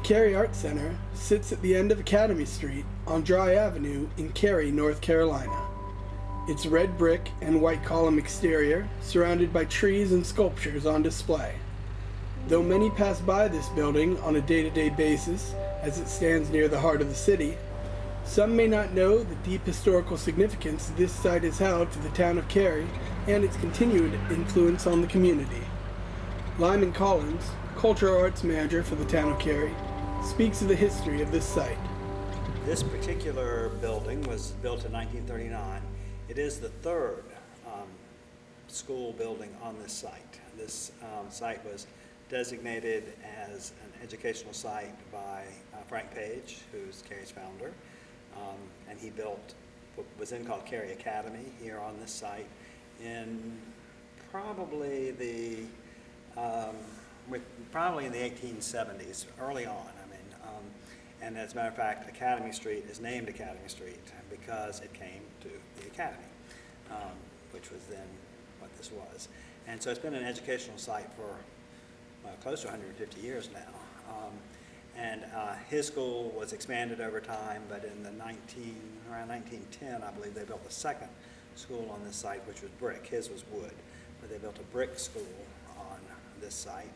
Cary Arts Center sits at the end of Academy Street on Dry Avenue in Cary, North Carolina. Its red brick and white column exterior, surrounded by trees and sculptures on display. Though many pass by this building on a day-to-day basis as it stands near the heart of the city, some may not know the deep historical significance this site has held to the town of Cary and its continued influence on the community. Lyman Collins, Cultural Arts Manager for the town of Cary, speaks of the history of this site. This particular building was built in 1939. It is the third school building on this site. This site was designated as an educational site by Frank Page, who's Cary's founder, and he built what was then called Cary Academy here on this site in probably in the 1870s, early on. And as a matter of fact, Academy Street is named Academy Street because it came to the Academy, which was then what this was. And so it's been an educational site for close to 150 years now. His school was expanded over time, but in around 1910, I believe they built a second school on this site, which was brick. His was wood, but they built a brick school on this site.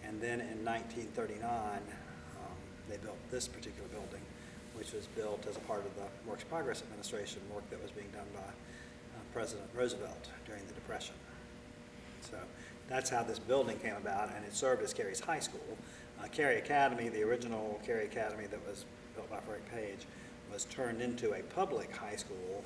And then in 1939, they built this particular building, which was built as a part of the Works Progress Administration work that was being done by President Roosevelt during the Depression. So that's how this building came about, and it served as Cary's high school. Cary Academy, the original Cary Academy that was built by Frank Page, was turned into a public high school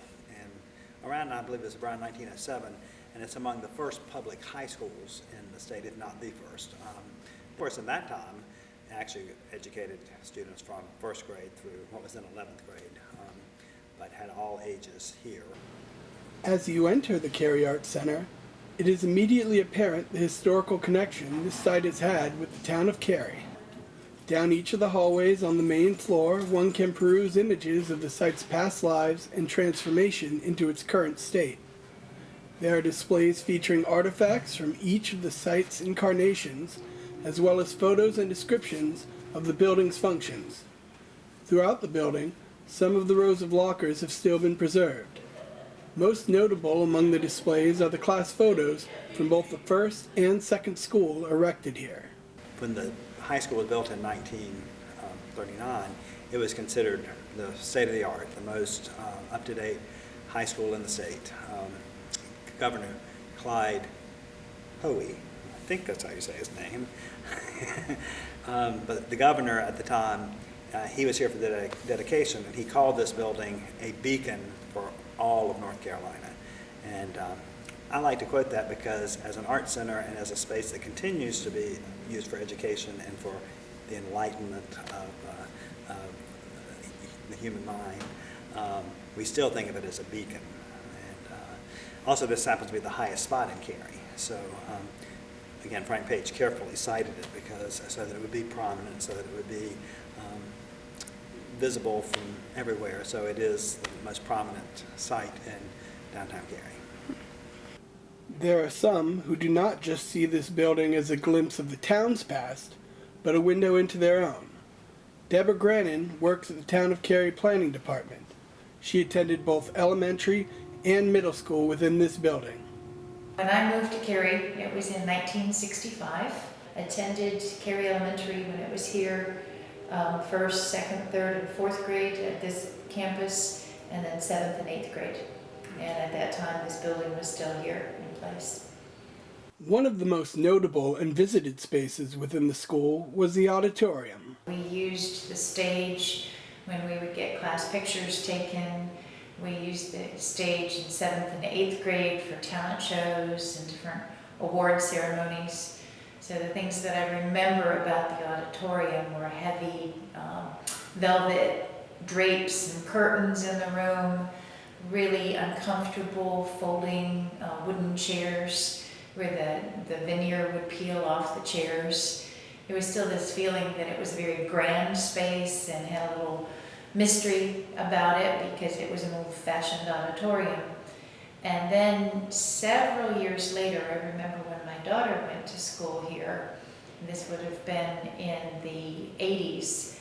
around, I believe it was around 1907, and it's among the first public high schools in the state, if not the first. Of course, in that time, it actually educated students from first grade through what was then 11th grade, but had all ages here. As you enter the Cary Arts Center, it is immediately apparent the historical connection this site has had with the town of Cary. Down each of the hallways on the main floor, one can peruse images of the site's past lives and transformation into its current state. There are displays featuring artifacts from each of the site's incarnations, as well as photos and descriptions of the building's functions. Throughout the building, some of the rows of lockers have still been preserved. Most notable among the displays are the class photos from both the first and second school erected here. When the high school was built in 1939, it was considered the state-of-the-art, the most up-to-date high school in the state. Governor Clyde Hoey, I think that's how you say his name, but the governor at the time, he was here for the dedication, and he called this building a beacon for all of North Carolina. And I like to quote that because as an art center and as a space that continues to be used for education and for the enlightenment of the human mind, we still think of it as a beacon. And also this happens to be the highest spot in Cary. So again, Frank Page carefully cited it because so that it would be prominent, so that it would be visible from everywhere. So it is the most prominent site in downtown Cary. There are some who do not just see this building as a glimpse of the town's past, but a window into their own. Deborah Grannon works at the Town of Cary Planning Department. She attended both elementary and middle school within this building. When I moved to Cary, it was in 1965. Attended Cary Elementary when it was here, first, second, third, and fourth grade at this campus, and then 7th and 8th grade. And at that time, this building was still here in place. One of the most notable and visited spaces within the school was the auditorium. We used the stage when we would get class pictures taken. We used the stage in 7th and 8th grade for talent shows and different award ceremonies. So the things that I remember about the auditorium were heavy velvet drapes and curtains in the room, really uncomfortable folding wooden chairs where the veneer would peel off the chairs. There was still this feeling that it was a very grand space and had a little mystery about it because it was an old-fashioned auditorium. And then several years later, I remember when my daughter went to school here, This would have been in the 80s.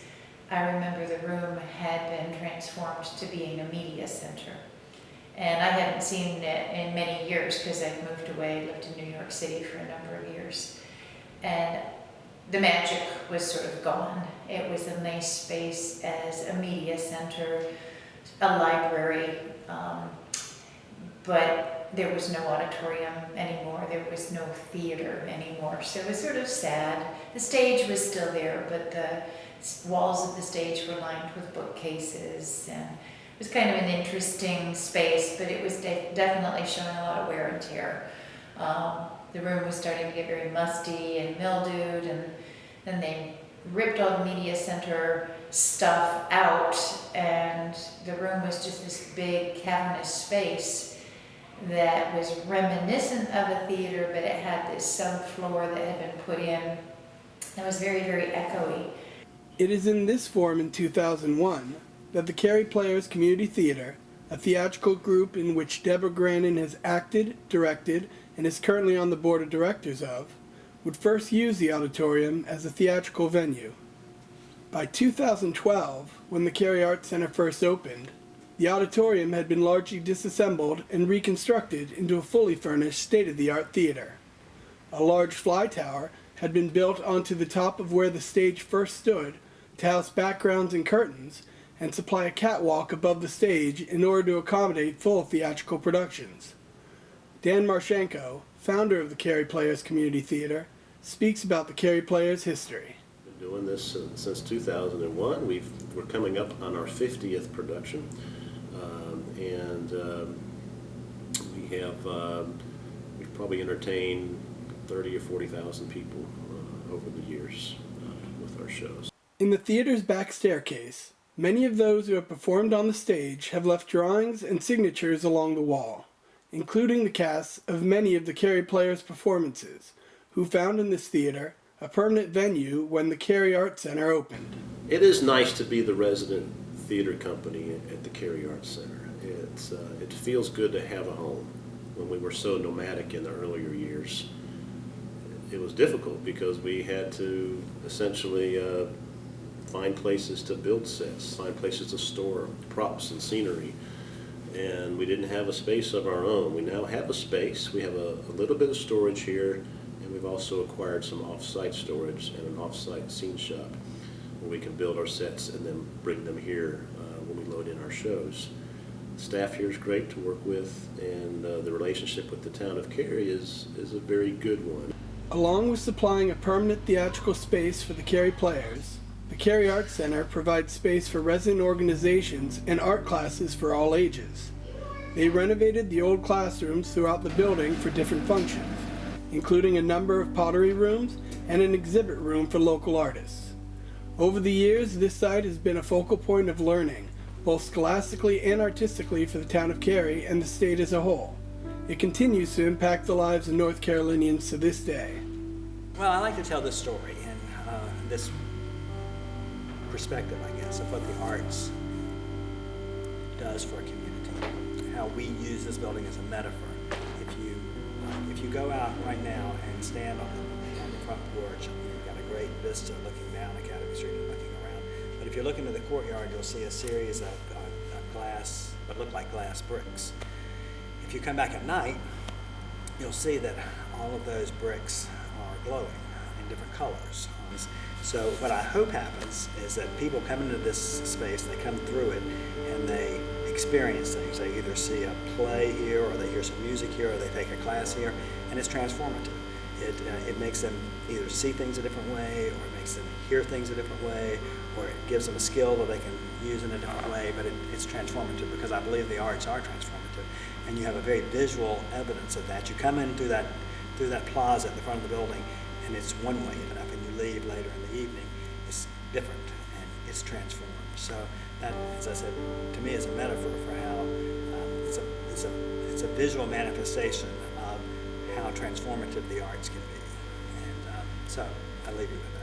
I remember the room had been transformed to being a media center. And I hadn't seen it in many years because I'd moved away, lived in New York City for a number of years. And the magic was sort of gone. It was a nice space as a media center, a library, but there was no auditorium anymore. There was no theater anymore. So it was sort of sad. The stage was still there, but the walls of the stage were lined with bookcases, and it was kind of an interesting space, but it was definitely showing a lot of wear and tear. The room was starting to get very musty and mildewed, and then they ripped all the media center stuff out, and the room was just this big cavernous space that was reminiscent of a theater, but it had this subfloor that had been put in that was very, very echoey. It is in this form in 2001 that the Cary Players Community Theater, a theatrical group in which Deborah Grannon has acted, directed, and is currently on the board of directors of, would first use the auditorium as a theatrical venue. By 2012, when the Cary Arts Center first opened, the auditorium had been largely disassembled and reconstructed into a fully furnished state-of-the-art theater. A large fly tower had been built onto the top of where the stage first stood to house backgrounds and curtains and supply a catwalk above the stage in order to accommodate full theatrical productions. Dan Marchenko, founder of the Cary Players Community Theater, speaks about the Cary Players' history. Been doing this since 2001. We're coming up on our 50th production, we've probably entertained 30 or 40,000 people over the years with our shows. In the theater's back staircase, many of those who have performed on the stage have left drawings and signatures along the wall, including the casts of many of the Cary Players' performances, who found in this theater a permanent venue when the Cary Arts Center opened. It is nice to be the resident theater company at the Cary Arts Center. It feels good to have a home. When we were so nomadic in the earlier years, it was difficult because we had to essentially find places to build sets, find places to store props and scenery, and we didn't have a space of our own. We now have a space. We have a little bit of storage here, and we've also acquired some off-site storage and an off-site scene shop where we can build our sets and then bring them here when we load in our shows. The staff here is great to work with, and the relationship with the town of Cary is a very good one. Along with supplying a permanent theatrical space for the Cary Players, the Cary Arts Center provides space for resident organizations and art classes for all ages. They renovated the old classrooms throughout the building for different functions, including a number of pottery rooms and an exhibit room for local artists. Over the years, this site has been a focal point of learning, both scholastically and artistically for the town of Cary and the state as a whole. It continues to impact the lives of North Carolinians to this day. Well, I like to tell this story and this perspective, I guess, of what the arts does for a community, how we use this building as a metaphor. If you go out right now and stand on the front porch, you've got a great vista looking down Academy Street and looking around. But if you look into the courtyard, you'll see a series of glass, what look like glass bricks. If you come back at night, you'll see that all of those bricks are glowing in different colors. So what I hope happens is that people come into this space, they come through it, and they experience things. They either see a play here, or they hear some music here, or they take a class here, and it's transformative. It makes them either see things a different way, or it makes them hear things a different way, or it gives them a skill that they can use in a different way, but it's transformative because I believe the arts are transformative. And you have a very visual evidence of that. You come in through that plaza at the front of the building, and it's one way enough, and you leave later in the evening, it's different, and it's transformed. So that, as I said, to me is a metaphor for how it's a visual manifestation of how transformative the arts can be. And so I leave you with that.